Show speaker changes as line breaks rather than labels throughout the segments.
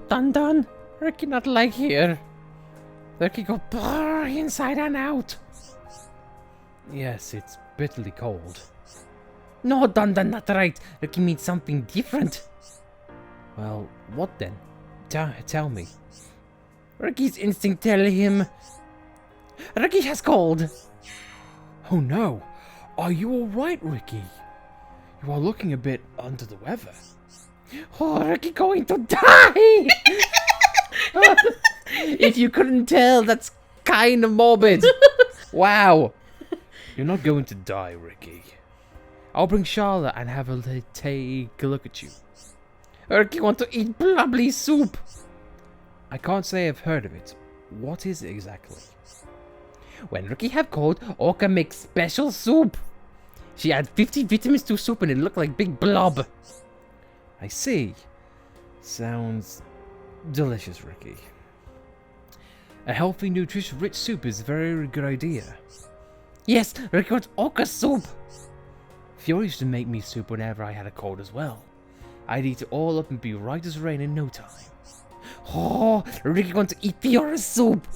Dunban, Ricky not like here. Ricky go inside and out. Yes, it's bitterly cold. No, Dunban, not right. Ricky means something different. Well, what then? Tell me. Ricky's instinct tell him Ricky has cold.
Oh no. Are you alright, Ricky? You are looking a bit under the weather.
Oh, Ricky going to die! If you couldn't tell, that's kind of morbid. Wow.
You're not going to die, Ricky. I'll bring Charlotte and have her take a look at you.
Ricky want to eat blubbly soup.
I can't say I've heard of it. What is it exactly?
When Ricky have cold, Orca makes special soup. She add 50 vitamins to soup and it look like big blob.
I see. Sounds delicious, Ricky. A healthy, nutritious, rich soup is a very good idea.
Yes, Ricky wants Orca soup.
Fiora used to make me soup whenever I had a cold as well. I'd eat it all up and be right as rain in no time.
Oh, Ricky wants to eat Fiora's soup.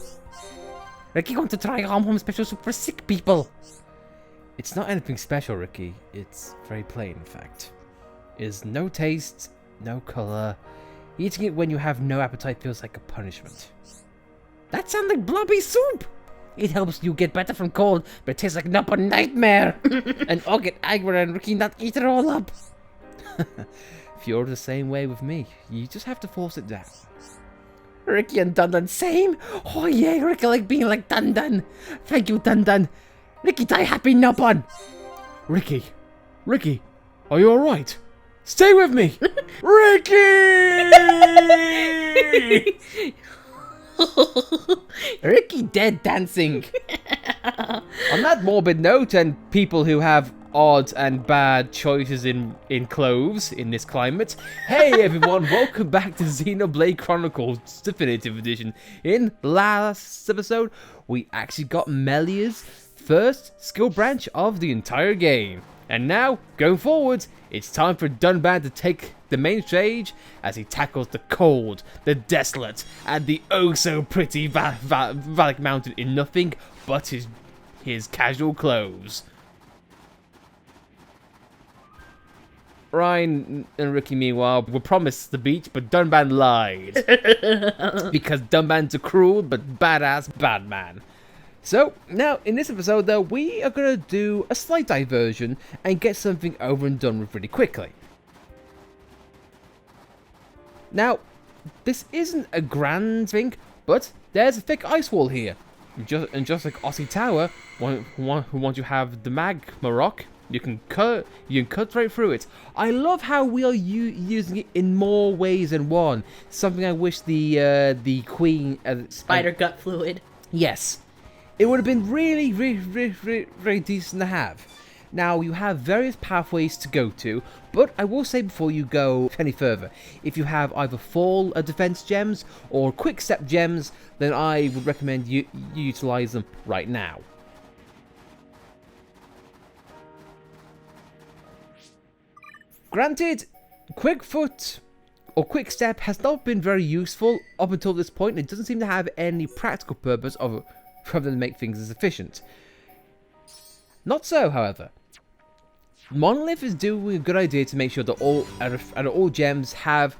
Ricky wants to try home special soup for sick people.
It's not anything special, Ricky. It's very plain, in fact. Is no taste, no colour. Eating it when you have no appetite feels like a punishment.
That sounds like blobby soup. It helps you get better from cold, but it tastes like a nightmare. And I'll get angry and Ricky not eat it all up.
You're the same way with me. You just have to force it down.
Ricky and Dunban same? Oh yeah, Ricky like being like Dunban. Thank you, Dunban. Ricky die happy Nupon.
Ricky, are you alright? Stay with me! Ricky!
Ricky dead dancing.
On that morbid note, and people who have odd and bad choices in clothes in this climate, hey everyone, welcome back to Xenoblade Chronicles Definitive Edition. In last episode, we actually got Melia's first skill branch of the entire game. And now, going forward, it's time for Dunban to take the main stage as he tackles the cold, the desolate, and the oh-so-pretty Valak Mountain in nothing but his casual clothes. Ryan and Ricky, meanwhile, were promised the beach, but Dunban lied. Because Dunban's a cruel but badass bad man. So, now, in this episode, though, we are going to do a slight diversion and get something over and done with really quickly. Now, this isn't a grand thing, but there's a thick ice wall here. And just like Aussie Tower, once you have the magma rock, you can cut right through it. I love how we are using it in more ways than one. Something I wish the Queen...
Spider gut fluid.
Yes. It would have been really decent to have. Now, you have various pathways to go to, but I will say before you go any further, if you have either fall defense gems or quick step gems, then I would recommend you utilize them right now. Granted, quick foot or quick step has not been very useful up until this point. It doesn't seem to have any practical purpose other than to make things as efficient. Not so, however. Monolith is doing a good idea to make sure that all gems have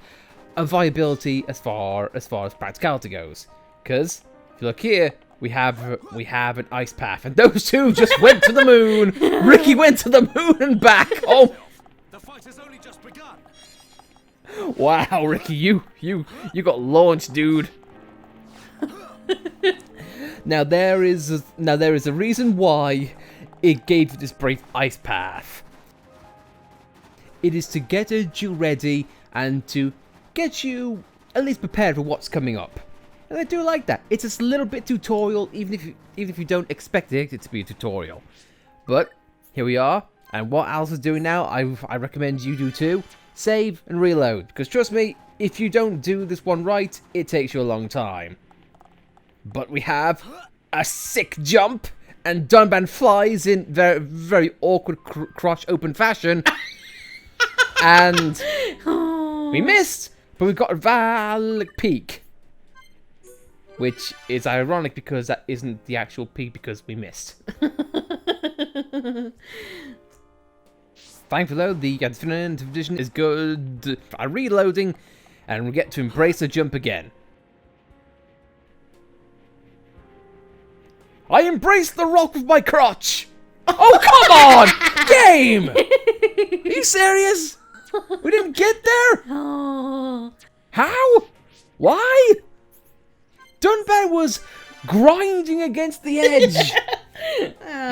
a viability as far as practicality goes. Because if you look here, we have an ice path, and those two just went to the moon. Ricky went to the moon and back. Oh,
the fight has only just begun.
Wow, Ricky, you got launched, dude. Now there is a reason why it gave you this brief ice path. It is to get you ready and to get you at least prepared for what's coming up. And I do like that. It's a little bit tutorial, even if you don't expect it to be a tutorial. But here we are, and what Alice is doing now, I recommend you do too. Save and reload, because trust me, if you don't do this one right, it takes you a long time. But we have a sick jump and Dunban flies in very, very awkward crotch open fashion. And we missed, but we got a Valak peak. Which is ironic because that isn't the actual peak because we missed. Thankfully though, the Definitive Edition is good at reloading, and we get to embrace the jump again. I embraced the rock with my crotch! Oh, come on! Game! Are you serious? We didn't get there?
Oh.
How? Why? Dunban was grinding against the edge.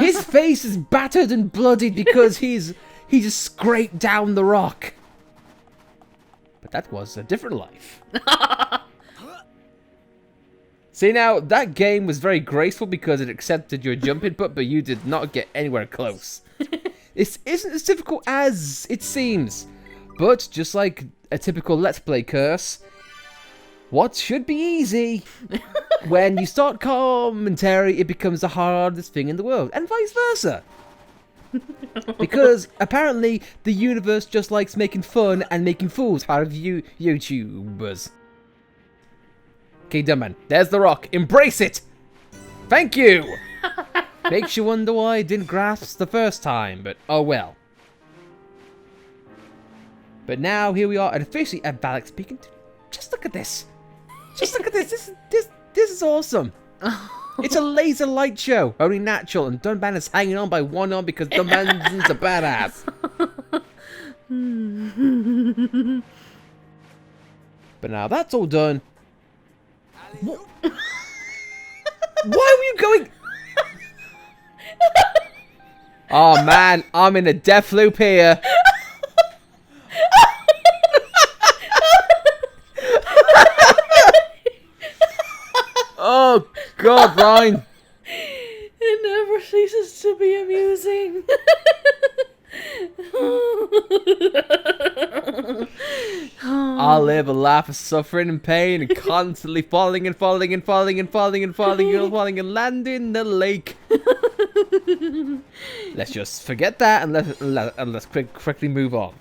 His face is battered and bloodied because he just scraped down the rock. But that was a different life. See now, that game was very graceful because it accepted your jump input, but you did not get anywhere close. This isn't as difficult as it seems, but just like a typical Let's Play curse, what should be easy, when you start commentary, it becomes the hardest thing in the world, and vice versa. Because apparently the universe just likes making fun and making fools out of you YouTubers. Okay, Dunban, there's the rock. Embrace it! Thank you! Makes you wonder why I didn't grasp the first time, but oh well. But now, here we are, and officially at Valak's Peak. Just look at this. Just look at this. This is awesome. It's a laser light show. Only natural, and Dunban is hanging on by one arm because Dunban's a badass. But now that's all done. Why were you going? Oh man, I'm in a death loop here. Oh God, Ryan.
It never ceases to be amusing.
I'll live a life of suffering and pain and constantly falling and falling and falling and falling and falling and falling and landing in the lake. Let's just forget that and let's quickly move on.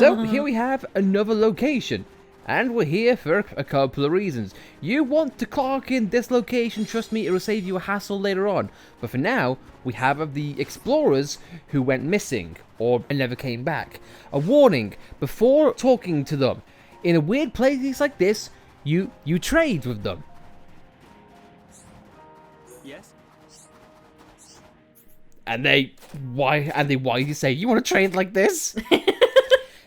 So here we have another location. And we're here for a couple of reasons. You want to clock in this location, trust me, it will save you a hassle later on. But for now, we have the explorers who went missing, or never came back. A warning, before talking to them, in a weird place like this, you trade with them.
Yes?
And why do you say, you want to trade like this?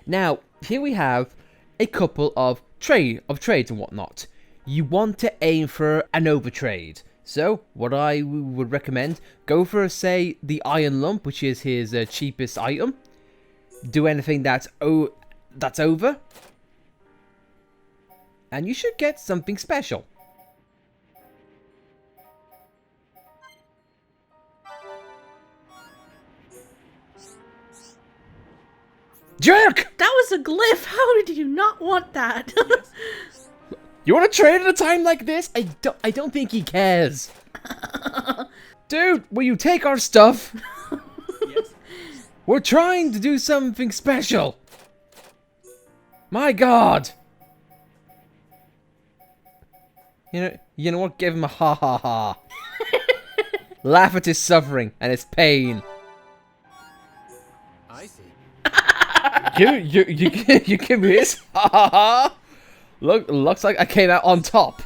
Now, here we have a couple of trades and whatnot. You want to aim for an overtrade. So what I would recommend, go for say the iron lump, which is his cheapest item. Do anything that's over, and you should get something special. Jerk!
That was a glyph. How did you not want that?
You want to trade at a time like this? I don't think he cares. Dude, will you take our stuff?
Yes?
We're trying to do something special. My God. You know what? Give him a ha ha ha. Laugh at his suffering and his pain.
I see.
You give me this? Ha ha ha. Looks like I came out on top.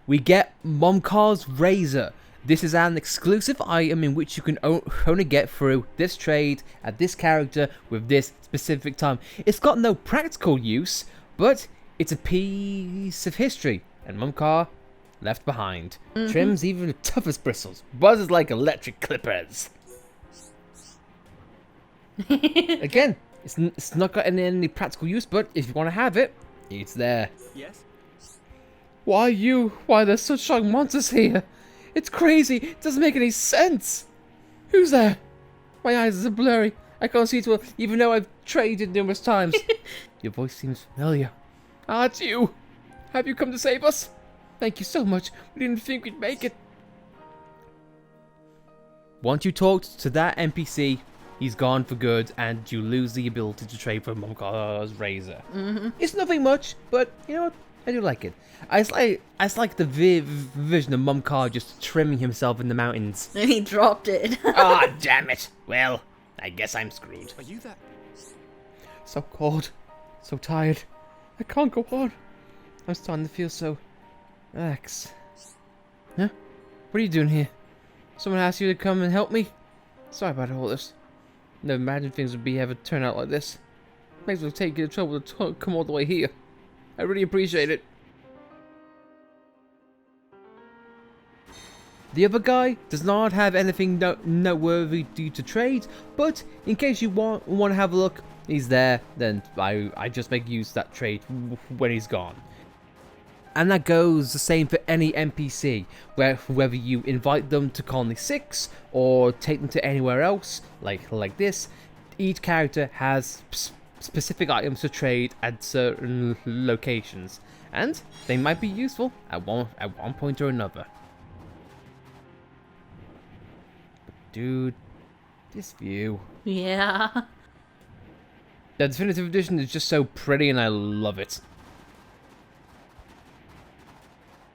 We get Momcar's Razor. This is an exclusive item in which you can only get through this trade at this character with this specific time. It's got no practical use, but it's a piece of history. And Momcar left behind. Trims even the toughest bristles. Buzzes like electric clippers. Again, it's not got any practical use, but if you want to have it, it's there.
Yes?
Why there's such strong monsters here? It's crazy. It doesn't make any sense. Who's there? My eyes are blurry. I can't see too well, even though I've traded numerous times. Your voice seems familiar. Ah, it's you. Have you come to save us? Thank you so much. We didn't think we'd make it. Once you talked to that NPC, he's gone for good, and you lose the ability to trade for Mumkar's razor. It's nothing much, but you know what? I do like it. I just like the vision of Mumkar just trimming himself in the mountains.
And he dropped it.
Ah, damn it. Well, I guess I'm screwed.
Are you that?
So cold, so tired. I can't go on. I'm starting to feel so relaxed. Huh? What are you doing here? Someone asked you to come and help me? Sorry about all this. Never imagined things would ever turn out like this. Makes me take the trouble to come all the way here. I really appreciate it. The other guy does not have anything noteworthy to trade, but in case you want to have a look, he's there. Then I just make use of that trade when he's gone. And that goes the same for any NPC, whether you invite them to Colony 6 or take them to anywhere else, like this, each character has specific items to trade at certain locations, and they might be useful at one point or another. Dude, this view.
Yeah.
The Definitive Edition is just so pretty and I love it.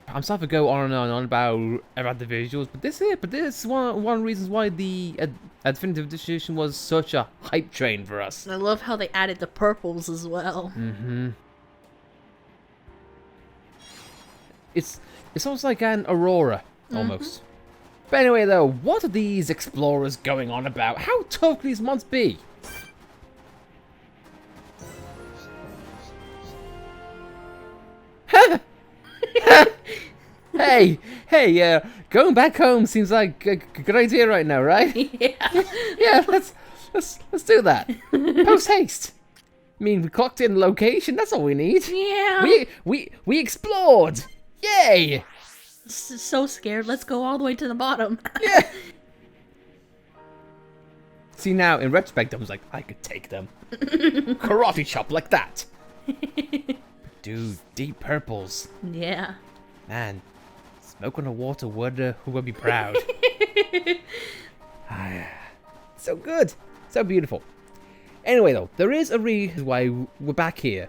I'm starting to go on and on about the visuals, but this is one of the reasons why the Definitive Edition was such a hype train for us.
I love how they added the purples as well.
It's almost like an aurora, almost. But anyway though, what are these explorers going on about? How tough can these monsters be? Hey, going back home seems like a good idea right now, right?
Yeah.
Yeah, let's do that. Post haste. I mean, we clocked in the location. That's all we need.
Yeah.
We explored. Yay!
So scared. Let's go all the way to the bottom.
Yeah. See now, in retrospect, I was like, I could take them. Karate chop like that. Dude, deep purples.
Yeah.
Man, smoke on the water would be proud. So good. So beautiful. Anyway, though, there is a reason why we're back here.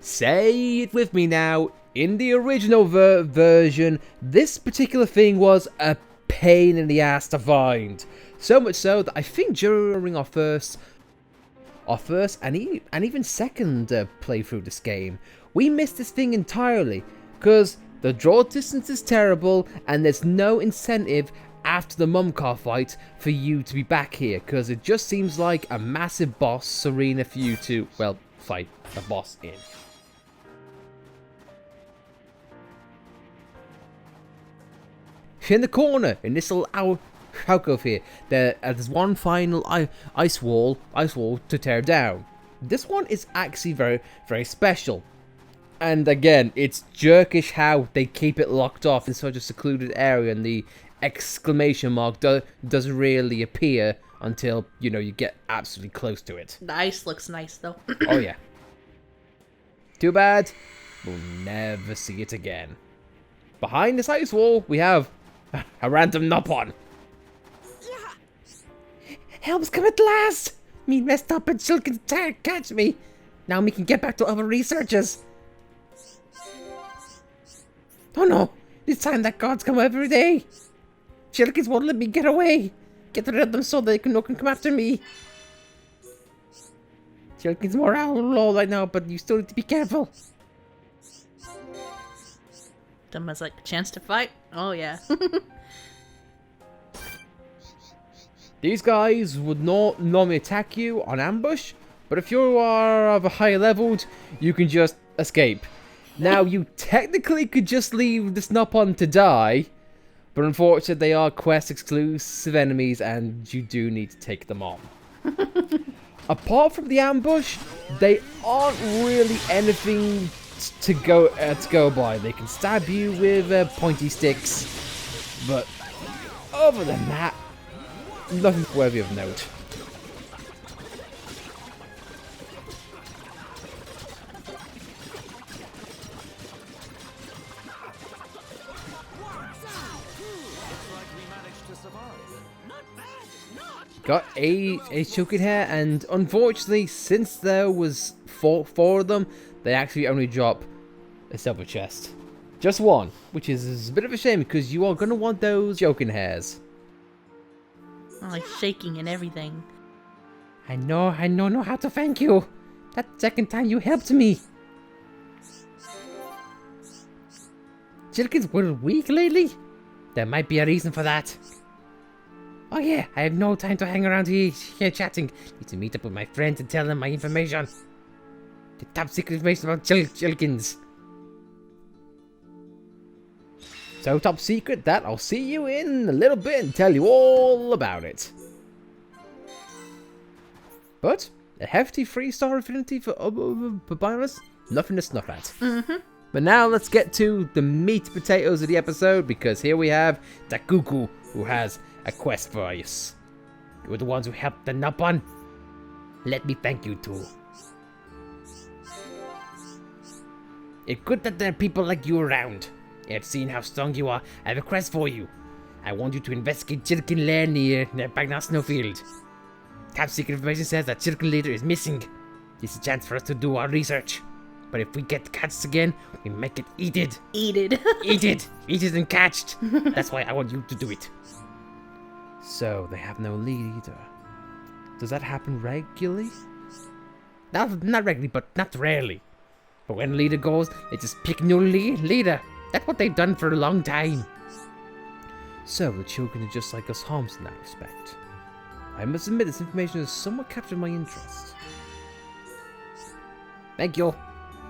Say it with me now. In the original version, this particular thing was a pain in the ass to find. So much so that I think during our first and even second playthrough this game, we missed this thing entirely. Because the draw distance is terrible, and there's no incentive after the Mumkar fight for you to be back here, because it just seems like a massive boss arena for you to, well, fight a boss in. In the corner, in this little alcove here, there's one final ice wall to tear down. This one is actually very, very special. And again, it's jerkish how they keep it locked off in such a secluded area, and the exclamation mark doesn't really appear until, you know, you get absolutely close to it.
The ice looks nice, though.
Oh yeah. Too bad, we'll never see it again. Behind this ice wall, we have a random Nopon. Help's come at last! Me messed up and still can catch me. Now we can get back to other researchers. Oh no, this time that guards come every day. Shilkins won't let me get away. Get rid of them so they can come after me. Shilkins morale low right now, but you still need to be careful.
Dunban's like, a chance to fight? Oh yeah.
These guys would not normally attack you on ambush, but if you are of a higher level, you can just escape. Now, you technically could just leave this Nopon to die, but unfortunately they are quest exclusive enemies and you do need to take them on. Apart from the ambush, they aren't really anything to go by. They can stab you with pointy sticks, but other than that, nothing worthy of note. got a choking hair, and unfortunately, since there was four of them, they actually only drop a silver chest. Just one, which is a bit of a shame because you are going to want those choking hairs.
Like shaking and everything.
I know how to thank you. That second time you helped me. Chilkins were weak lately? There might be a reason for that. Oh yeah, I have no time to hang around here chatting. Need to meet up with my friends and tell them my information. The top secret information about Chilkins.
So top secret that I'll see you in a little bit and tell you all about it. But a hefty 3-star affinity for Obstinance, nothing to snuff at. But now let's get to the meat potatoes of the episode, because here we have Takuku, who has a quest for us.
You were the ones who helped the Dunban. Let me thank you too. It's good that there are people like you around. I've seen how strong you are. I have a quest for you. I want you to investigate Chilkin Lair near Bagnar Snowfield. Top secret information says that Chilkin leader is missing. This is a chance for us to do our research. But if we get catched again, we make it eat it.
Eat it.
Eat it. Eat it and catched. That's why I want you to do it.
So they have no leader. Does that happen regularly?
Not regularly, but not rarely. But when a leader goes, they just pick new leader. That's what they've done for a long time.
So the children are just like us Homs in that respect. I must admit this information has somewhat captured my interest.
Thank you.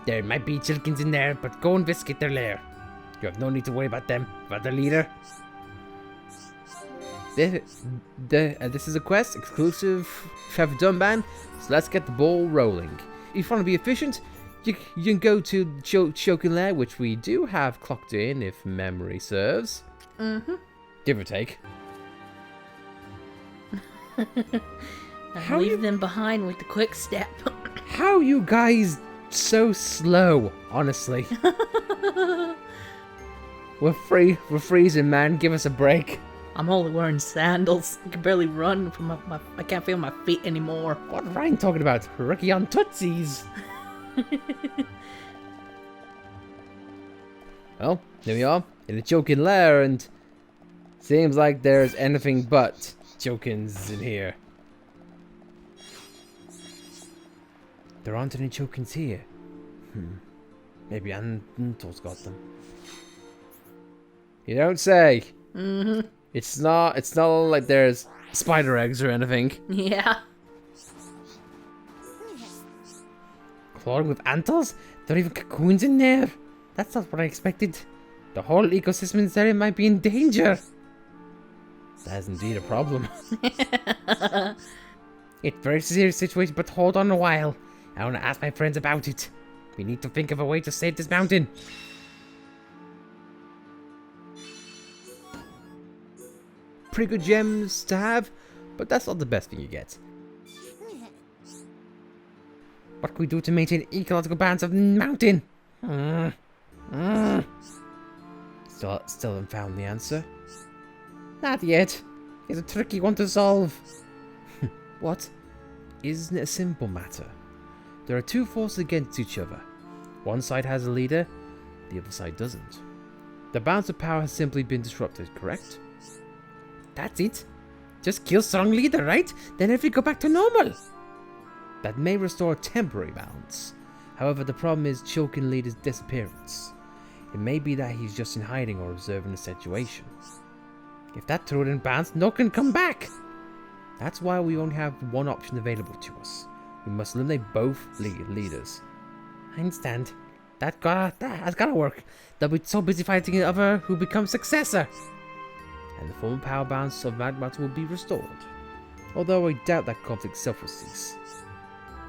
There might be Chilkins in there, but go investigate their lair. You have no need to worry about them, about their leader.
This is a quest exclusive for Dunban, so let's get the ball rolling. If you want to be efficient, you can go to Chokin Lair, which we do have clocked in, if memory serves. Give or take.
Leave them behind with the quick step.
How you guys so slow, honestly. We're freezing, man. Give us a break.
I'm only wearing sandals. I can barely run from I can't feel my feet anymore.
What are Ryan talking about? Ricky on Tootsies.
Well, here we are in the Chokin Lair, and seems like there's anything but Chokins in here. There aren't any Chokins here. Maybe Antel's got them. You don't say. It's not like there's spider eggs or anything.
Yeah.
Clawing with antles? There are even cocoons in there. That's not what I expected. The whole ecosystem in this area might be in danger.
That is indeed a problem.
It's a very serious situation, but hold on a while. I want to ask my friends about it. We need to think of a way to save this mountain.
Pretty good gems to have, but that's not the best thing you get.
What can we do to maintain ecological balance of the mountain?
Still haven't found the answer.
Not yet. It's a tricky one to solve.
What? Isn't it a simple matter? There are two forces against each other. One side has a leader, the other side doesn't. The balance of power has simply been disrupted, correct?
That's it. Just kill strong leader, right? Then everything go back to normal.
That may restore a temporary balance. However, the problem is Chokin leader's disappearance. It may be that he's just in hiding or observing the situation.
If that threw it in balance, no can come back.
That's why we only have one option available to us. We must eliminate both leaders.
I understand. That has gotta work. They'll be so busy fighting the other who becomes successor.
And the former power balance of Mad Matter will be restored. Although I doubt that conflict itself will cease.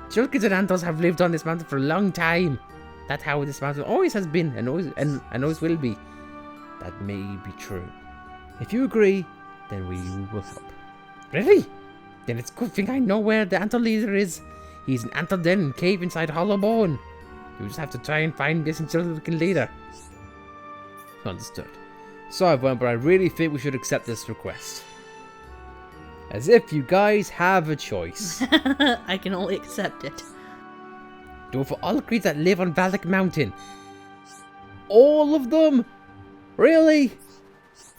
Chilkins and Antos have lived on this mountain for a long time. That's how this mountain always has been and always will be.
That may be true. If you agree, then we will help.
Really? Then it's a good thing I know where the Antal leader is. He's an Antal den cave inside Hollow Bone. You just have to try and find this Chilkin leader.
Understood. Sorry, everyone, but I really think we should accept this request. As if you guys have a choice.
I can only accept it.
Do it for all the creatures that live on Valak Mountain. All of them? Really?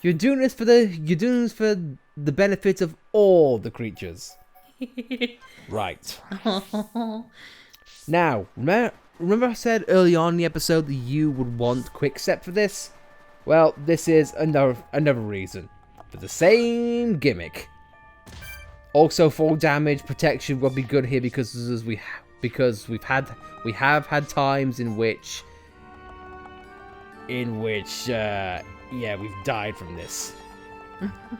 You're doing this for the benefits of all the creatures. Right. Now, remember I said early on in the episode that you would want quick set for this? Well, this is another reason. For the same gimmick. Also, fall damage protection will be good here because we have had times in which yeah, we've died from this.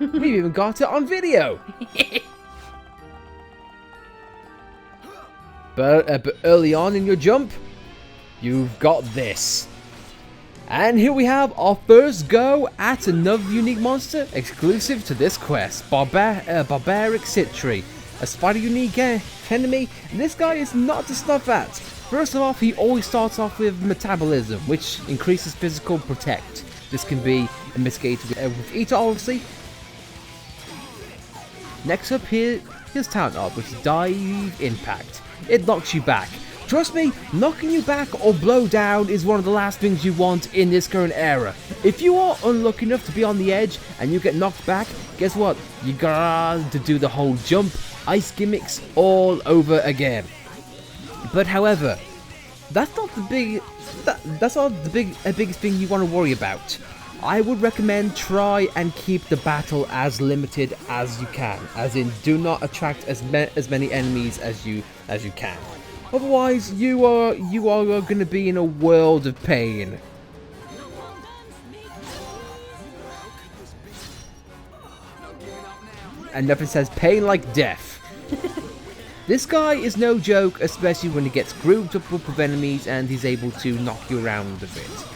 We've even got it on video. But early on in your jump, you've got this. And here we have our first go at another unique monster exclusive to this quest, Barbaric Citri, a spider unique enemy. And this guy is not to snuff at. First off, he always starts off with metabolism, which increases physical protect. This can be investigated with Eater, obviously. Next up here, his talent art, which is Dive Impact. It knocks you back. Trust me, knocking you back or blow down is one of the last things you want in this current era. If you are unlucky enough to be on the edge and you get knocked back, guess what? You got to do the whole jump, ice gimmicks all over again. But however, that's not the biggest thing you want to worry about. I would recommend try and keep the battle as limited as you can, as in do not attract as many enemies as you can. Otherwise, you are going to be in a world of pain. And nothing says pain like death. This guy is no joke, especially when he gets grouped up with enemies and he's able to knock you around a bit.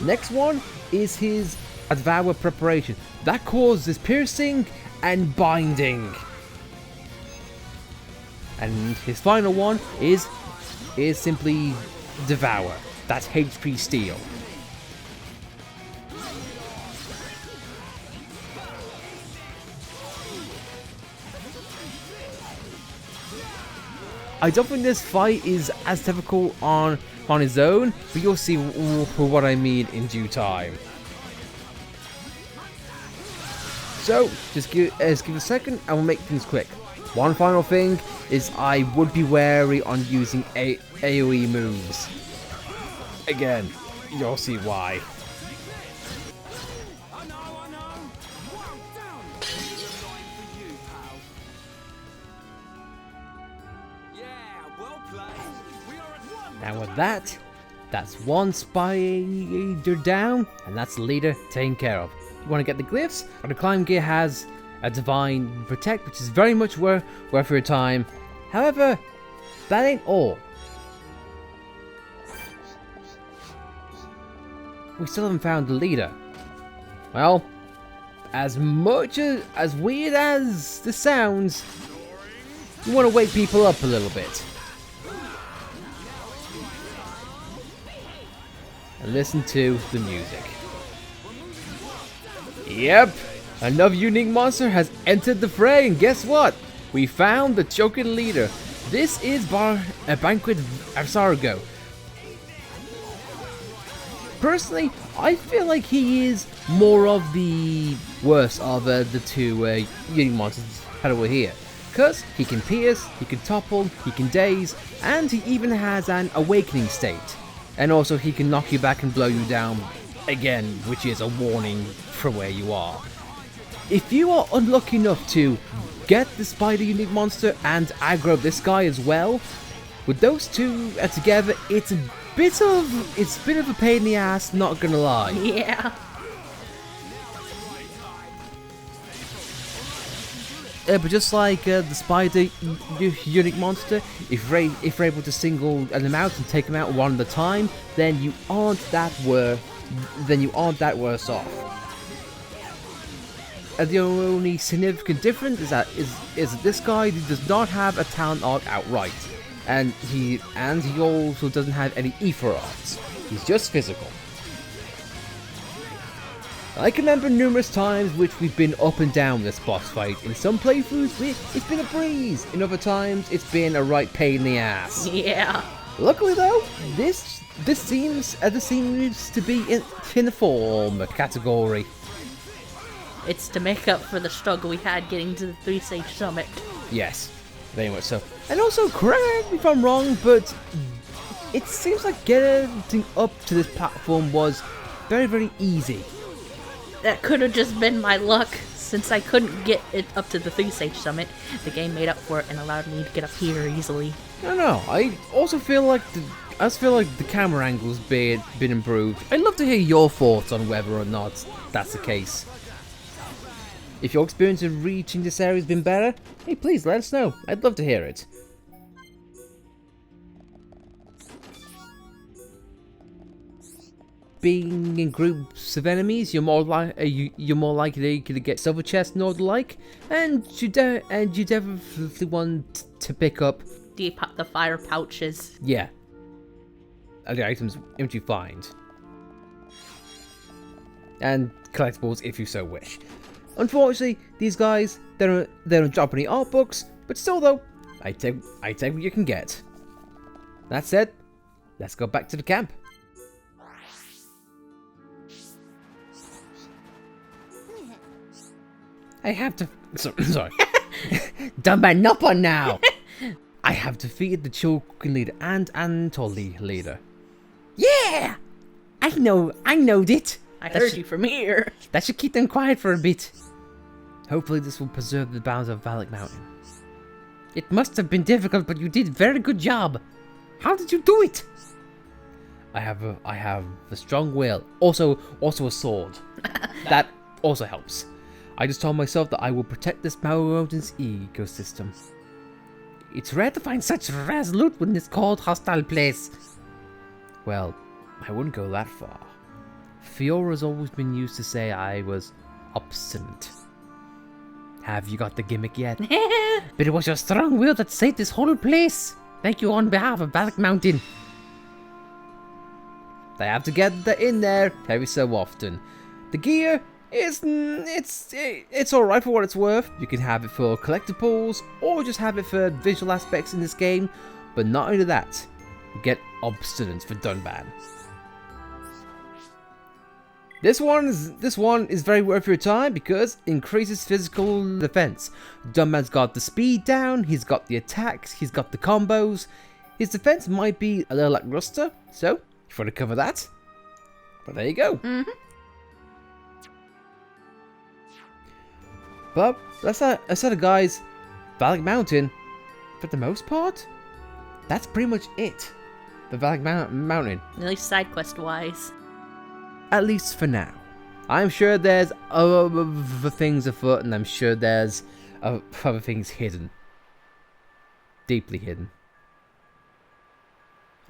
Next one is his Devour Preparation. That causes piercing and binding. And his final one is simply Devour. That's HP Steel. I don't think this fight is as difficult on his own, but you'll see what I mean in due time. So, just give it a second and we'll make things quick. One final thing is I would be wary on using AoE moves. Again, you'll see why. Now with that's one spider down, and that's the leader taken care of. You want to get the glyphs? The climb gear has a Divine Protect, which is very much worth your time. However, that ain't all. We still haven't found the leader. Well, as weird as this sounds, you want to wake people up a little bit. And listen to the music. Yep, another unique monster has entered the fray, and guess what? We found the choking leader. This is Banquet Arsargo. Personally, I feel like he is more of the worst of the two unique monsters that are here. Because he can pierce, he can topple, he can daze, and he even has an awakening state. And also he can knock you back and blow you down again, which is a warning from where you are. If you are unlucky enough to get the spider unique monster and aggro this guy as well, with those two together, it's a bit of a pain in the ass, not gonna lie.
Yeah.
But just like the spider unique monster, if you're able to single them out and take them out one at a time, then you aren't that worse off. The only significant difference is that this guy does not have a talent art outright, and he also doesn't have any ether arts. He's just physical. I can remember numerous times which we've been up and down this boss fight. In some playthroughs, it's been a breeze. In other times, it's been a right pain in the ass.
Yeah.
Luckily though, this seems to be in the former category.
It's to make up for the struggle we had getting to the 3-stage summit.
Yes, very much so. And also, correct me if I'm wrong, but it seems like getting up to this platform was very, very easy.
That could have just been my luck, since I couldn't get it up to the 3-stage summit. The game made up for it and allowed me to get up here easily.
No, I also feel like the camera angle's been improved. I'd love to hear your thoughts on whether or not that's the case. If your experience of reaching this area has been better, hey, please let us know. I'd love to hear it. Being in groups of enemies, you're more likely to get silver chests and all the like, and you definitely want to pick up
The fire pouches.
the items which you find, and collectibles if you so wish. Unfortunately, these guys they don't drop any art books, but still though, I take what you can get. That said, let's go back to the camp. I have to. Sorry. Dunban, not on now. I have defeated the Chokin leader and Anatoly leader. Yeah, I knowed it.
I heard you from here.
That should keep them quiet for a bit. Hopefully, this will preserve the bounds of Valak Mountain. It must have been difficult, but you did a very good job. How did you do it? I have a strong will. Also a sword. That also helps. I just told myself that I will protect this mountain's ecosystem. It's rare to find such resolute when it's called hostile place. Well, I wouldn't go that far. Fiora's always been used to say I was obstinate. Have you got the gimmick yet? But it was your strong will that saved this whole place. Thank you on behalf of Valak Mountain. They have to get that in there every so often. The gear it's alright for what it's worth. You can have it for collectibles or just have it for visual aspects in this game. But not only that, get Obstinance for Dunban. This one is very worth your time because it increases physical defense. Dunban's got the speed down, he's got the attacks, he's got the combos. His defense might be a little lackluster, so if you want to cover that, but there you go. But that's it, guys. Valak Mountain, for the most part, that's pretty much it for Valak Mountain.
At least side quest wise.
At least for now. I'm sure there's other things afoot, and I'm sure there's other things hidden. Deeply hidden.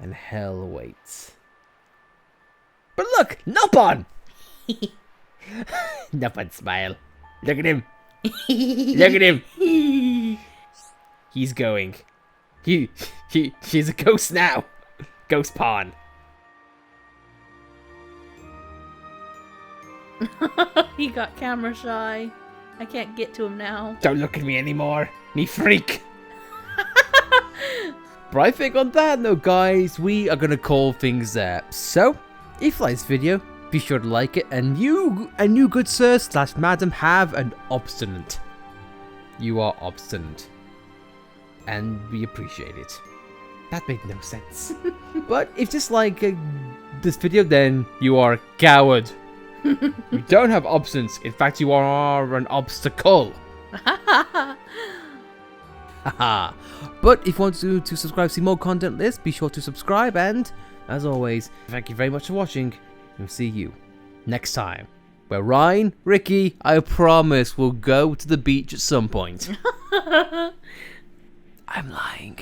And hell awaits. But look! Nopon! Nopon smile. Look at him. Look at him. He's going. He's a ghost now. Ghost pawn.
He got camera shy. I can't get to him now.
Don't look at me anymore. Me freak. But I think on that note, guys, we are gonna call things there. So, if you like this video, be sure to like it. And you good sir / madam have an obstinate. You are obstinate. And we appreciate it. That made no sense. But if you dislike this video, then you are a coward. You don't have obstinance. In fact, you are an obstacle. Haha. But if you want to subscribe to see more content like this, be sure to subscribe. And as always, thank you very much for watching. And we'll see you next time. Where Ryan, Ricky, I promise, will go to the beach at some point. I'm lying.